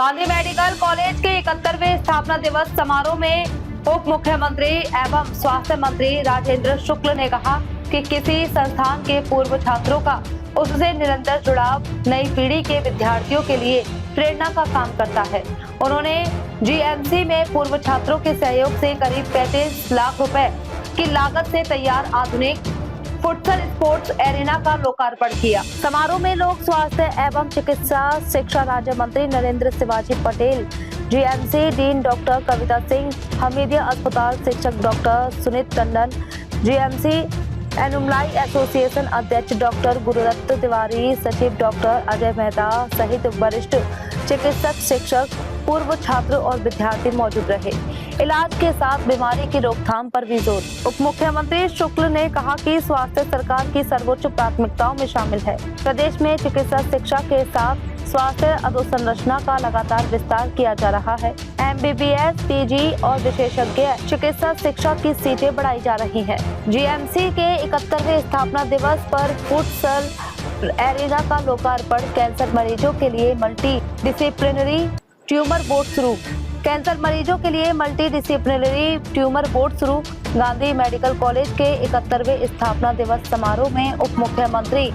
Gandhi medical college के 71वें स्थापना दिवस समारोह में उप मुख्यमंत्री एवं स्वास्थ्य मंत्री राजेंद्र शुक्ल ने कहा कि किसी संस्थान के पूर्व छात्रों का उससे निरंतर जुड़ाव नई पीढ़ी के विद्यार्थियों के लिए प्रेरणा का काम करता है। उन्होंने जीएमसी में पूर्व छात्रों के सहयोग से करीब 35 लाख रुपए की लागत से तैयार आधुनिक फुटसल स्पोर्ट्स एरिना का लोकार्पण किया। समारोह में लोक स्वास्थ्य एवं चिकित्सा शिक्षा राज्य मंत्री Narendra Shivaji Patel, GMC dean doctor Kavita Singh, Hamidia अस्पताल शिक्षक doctor Sunit Tandon, GMC alumni association अध्यक्ष डॉक्टर गुरुदत्त तिवारी, सचिव डॉक्टर अजय मेहता सहित वरिष्ठ चिकित्सक, शिक्षक, पूर्व छात्र और विद्यार्थी मौजूद रहे। इलाज के साथ बीमारी की रोकथाम पर भी जोर। उप मुख्यमंत्री शुक्ल ने कहा कि स्वास्थ्य सरकार की सर्वोच्च प्राथमिकताओं में शामिल है। प्रदेश में चिकित्सा शिक्षा के साथ स्वास्थ्य अधोसंरचना का लगातार विस्तार किया जा रहा है। एमबीबीएस, पीजी और विशेषज्ञ चिकित्सा शिक्षा की सीटें बढ़ाई जा रही हैं। जीएमसी के 71वें स्थापना दिवस पर फुटसल एरिना का लोकार्पण, कैंसर मरीजों के लिए मल्टी डिसिप्लिनरी ट्यूमर बोर्ड शुरू। कैंसर मरीजों के लिए मल्टी डिसिप्लिनरी ट्यूमर बोर्ड शुरू। गांधी मेडिकल कॉलेज के 71वें स्थापना दिवस समारोह में उप मुख्यमंत्री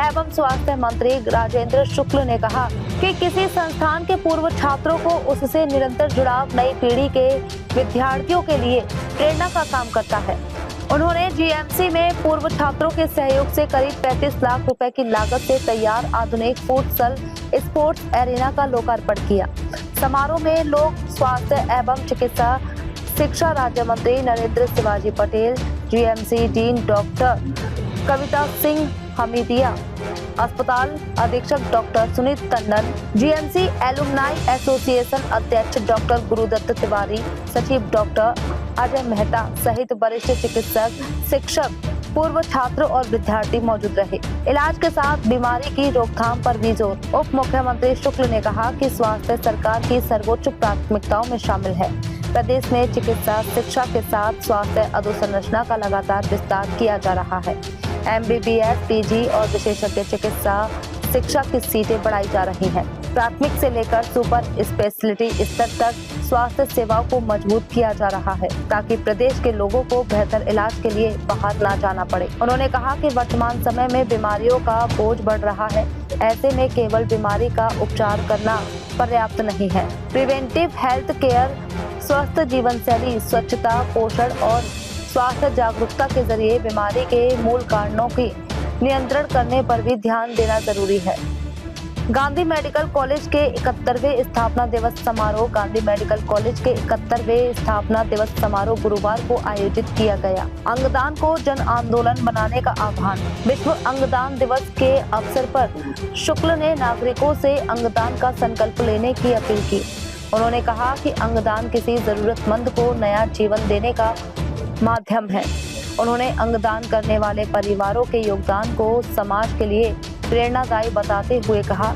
एवं स्वास्थ्य मंत्री राजेंद्र शुक्ल ने कहा कि किसी संस्थान के पूर्व छात्रों को उससे निरंतर जुड़ाव नई पीढ़ी के विद्यार्थियों के लिए प्रेरणा का काम करता है। उन्होंने जीएमसी में पूर्व छात्रों के सहयोग से करीब 35 लाख रुपए की लागत से तैयार आधुनिक फुटसल स्पोर्ट्स एरिना का लोकार्पण किया। समारोह में लोक स्वास्थ्य एवं चिकित्सा शिक्षा राज्य मंत्री Narendra Shivaji Patel, GMC dean doctor Kavita Singh, Hamidia अस्पताल अधीक्षक doctor Sunit Tandon, GMC alumni association अध्यक्ष डॉक्टर गुरुदत्त तिवारी, सचिव डॉक्टर अजय मेहता सहित वरिष्ठ चिकित्सक, शिक्षक, पूर्व छात्र और विद्यार्थी मौजूद रहे। इलाज के साथ बीमारी की रोकथाम पर भी जोर। उप मुख्यमंत्री शुक्ल ने कहा कि स्वास्थ्य सरकार की सर्वोच्च प्राथमिकताओं में शामिल है। प्रदेश में चिकित्सा शिक्षा के साथ स्वास्थ्य अधोसंरचना का लगातार विस्तार किया जा रहा है। एमबीबीएस, पीजी और विशेषज्ञ चिकित्सा शिक्षा की सीटें बढ़ाई जा रही हैं। प्राथमिक से लेकर सुपर स्पेशलिटी स्तर तक स्वास्थ्य सेवाओं को मजबूत किया जा रहा है ताकि प्रदेश के लोगों को बेहतर इलाज के लिए बाहर ना जाना पड़े। उन्होंने कहा कि वर्तमान समय में बीमारियों का बोझ बढ़ रहा है। ऐसे में केवल बीमारी का उपचार करना पर्याप्त नहीं है। प्रिवेंटिव हेल्थ केयर, स्वस्थ जीवन शैली, स्वच्छता, पोषण और स्वास्थ्य जागरूकता के जरिए बीमारी के मूल कारणों की नियंत्रण करने पर भी ध्यान देना जरूरी है। गांधी मेडिकल कॉलेज के 71वें स्थापना दिवस समारोह। गांधी मेडिकल कॉलेज के 71वें स्थापना दिवस समारोह गुरुवार को आयोजित किया गया। अंगदान को जन आंदोलन बनाने का आह्वान। विश्व अंगदान दिवस के अवसर पर शुक्ल ने नागरिकों से अंगदान का संकल्प लेने की अपील की। उन्होंने कहा कि अंगदान किसी जरूरतमंद को नया जीवन देने का माध्यम है। उन्होंने अंगदान करने वाले परिवारों के योगदान को समाज के लिए प्रेरणादायी बताते हुए कहा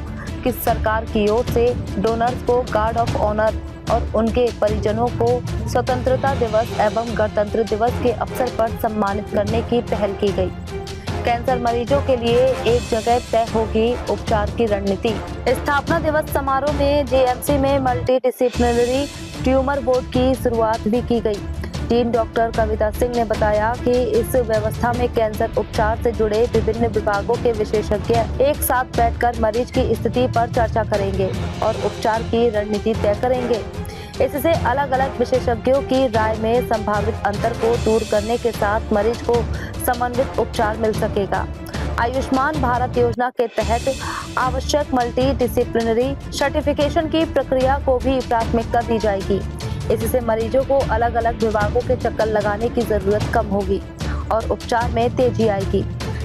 कि सरकार की ओर से डोनर्स को गार्ड ऑफ ऑनर और उनके परिजनों को स्वतंत्रता दिवस एवं गणतंत्र दिवस के अवसर पर सम्मानित करने की पहल की गई। कैंसर मरीजों के लिए एक जगह तय होगी उपचार की रणनीति। स्थापना दिवस समारोह में जीएमसी में मल्टी डिसिप्लिनरी ट्यूमर बोर्ड की शुरुआत भी की गई। डीन डॉक्टर कविता सिंह ने बताया कि इस व्यवस्था में कैंसर उपचार से जुड़े विभिन्न विभागों के विशेषज्ञ एक साथ बैठकर मरीज की स्थिति पर चर्चा करेंगे और उपचार की रणनीति तय करेंगे। इससे अलग अलग विशेषज्ञों की राय में संभावित अंतर को दूर करने के साथ मरीज को समन्वित उपचार मिल सकेगा। आयुष्मान भारत योजना के तहत आवश्यक मल्टी डिसिप्लिनरी सर्टिफिकेशन की प्रक्रिया को भी प्राथमिकता दी जाएगी। इससे मरीजों को अलग अलग विभागों के चक्कर लगाने की जरूरत कम होगी और उपचार में तेजी आएगी।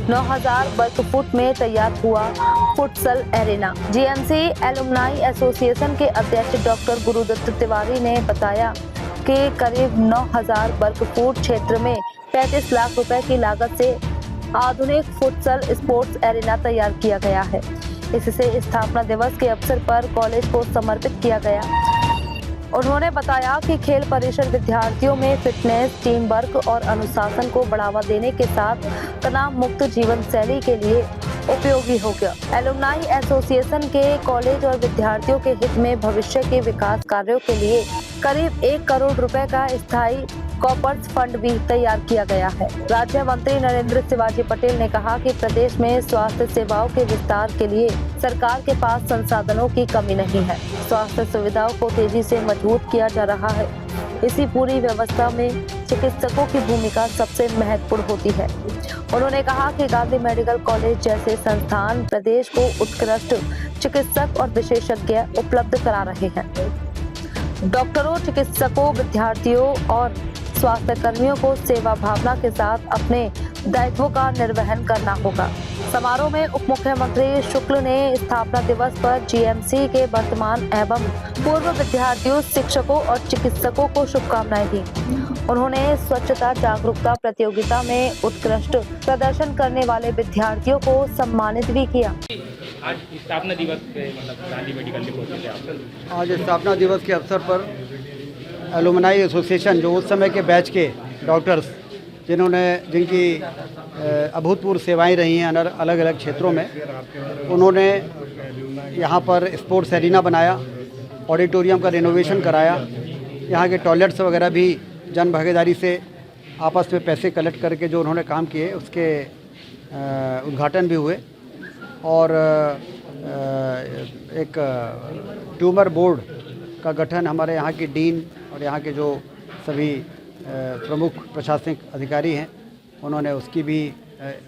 9000 वर्ग फुट में तैयार हुआ futsal arena. GMC alumni association के अध्यक्ष डॉक्टर गुरुदत्त तिवारी ने बताया कि करीब 9000 वर्ग फुट क्षेत्र में 35 लाख रुपए की लागत से आधुनिक फुटसल स्पोर्ट्स एरिना तैयार किया गया है। इससे स्थापना दिवस के अवसर पर कॉलेज को समर्पित किया गया। उन्होंने बताया कि खेल परिसर विद्यार्थियों में फिटनेस, टीम वर्क और अनुशासन को बढ़ावा देने के साथ तनाव मुक्त जीवन शैली के लिए उपयोगी होगा। एलुमनाई एसोसिएशन के कॉलेज और विद्यार्थियों के हित में भविष्य के विकास कार्यों के लिए करीब 1 करोड़ रुपए का स्थायी कॉर्पस फंड भी तैयार किया गया है। राज्य मंत्री नरेंद्र शिवाजी पटेल ने कहा कि प्रदेश में स्वास्थ्य सेवाओं के विस्तार के लिए सरकार के पास संसाधनों की कमी नहीं है। स्वास्थ्य सुविधाओं को तेजी से मजबूत किया जा रहा है। इसी पूरी व्यवस्था में चिकित्सकों की भूमिका सबसे महत्वपूर्ण होती है। उन्होंने कहा कि गांधी मेडिकल कॉलेज जैसे संस्थान प्रदेश को उत्कृष्ट चिकित्सक और विशेषज्ञ उपलब्ध करा रहे हैं। डॉक्टरों, चिकित्सकों, विद्यार्थियों और स्वास्थ्य कर्मियों को सेवा भावना के साथ अपने दायित्वों का निर्वहन करना होगा। समारोह में उप मुख्यमंत्री शुक्ल ने स्थापना दिवस पर जीएमसी के वर्तमान एवं पूर्व विद्यार्थियों, शिक्षकों और चिकित्सकों को शुभकामनाएं दी। उन्होंने स्वच्छता जागरूकता प्रतियोगिता में उत्कृष्ट प्रदर्शन करने वाले विद्यार्थियों को सम्मानित भी किया। आज स्थापना दिवस पे मतलब गांधी मेडिकल में पहुंचे आप। आज स्थापना दिवस के अवसर पर एलुमनाई एसोसिएशन, जो उस समय के बैच के डॉक्टर्स जिनकी अभूतपूर्व सेवाएं रही हैं अलग अलग क्षेत्रों में, उन्होंने यहाँ पर स्पोर्ट्स एरिना बनाया, ऑडिटोरियम का रिनोवेशन कराया। यहाँ के टॉयलेट्स वगैरह भी जन भागीदारी से आपस में पैसे कलेक्ट करके जो उन्होंने काम किए उसके उद्घाटन भी हुए। और एक ट्यूमर बोर्ड का गठन हमारे यहाँ की डीन और यहाँ के जो सभी प्रमुख प्रशासनिक अधिकारी हैं, उन्होंने उसकी भी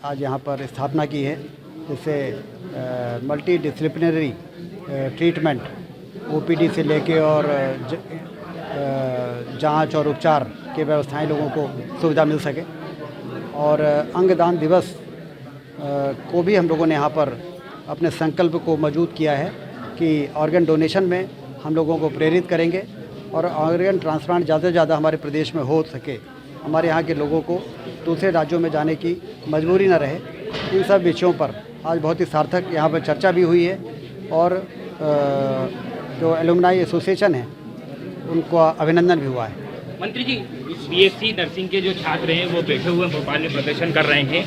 आज यहाँ पर स्थापना की है, जिससे मल्टी डिसिप्लिनरी ट्रीटमेंट ओपीडी से लेके और जांच और उपचार के व्यवस्थाएं लोगों को सुविधा मिल सके। और अंगदान दिवस को भी हम लोगों ने यहाँ पर अपने संकल्प को मजबूत किया है कि ऑर्गन डोनेशन में हम लोगों को प्रेरित करेंगे और ऑर्गन ट्रांसप्लांट ज़्यादा से ज़्यादा हमारे प्रदेश में हो सके, हमारे यहाँ के लोगों को दूसरे राज्यों में जाने की मजबूरी न रहे। इन सब विषयों पर आज बहुत ही सार्थक यहाँ पर चर्चा भी हुई है और जो एलुमनाई एसोसिएशन है उनको अभिनंदन भी हुआ है। मंत्री जी, बीएससी नर्सिंग के जो छात्र हैं वो बैठे हुए भोपाल में प्रदर्शन कर रहे हैं,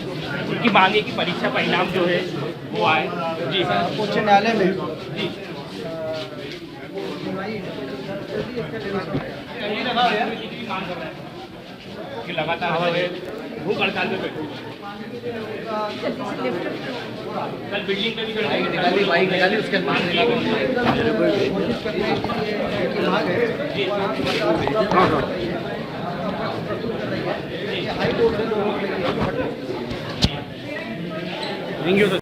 उनकी मांग है कि परीक्षा परिणाम जो है वो आए। जी उच्च न्यायालय में जी मांग कर रहे हैं कि लगातार भूख हड़ताल में बैठे कल बिल्डिंग पे भी निकाली उसके मांग है।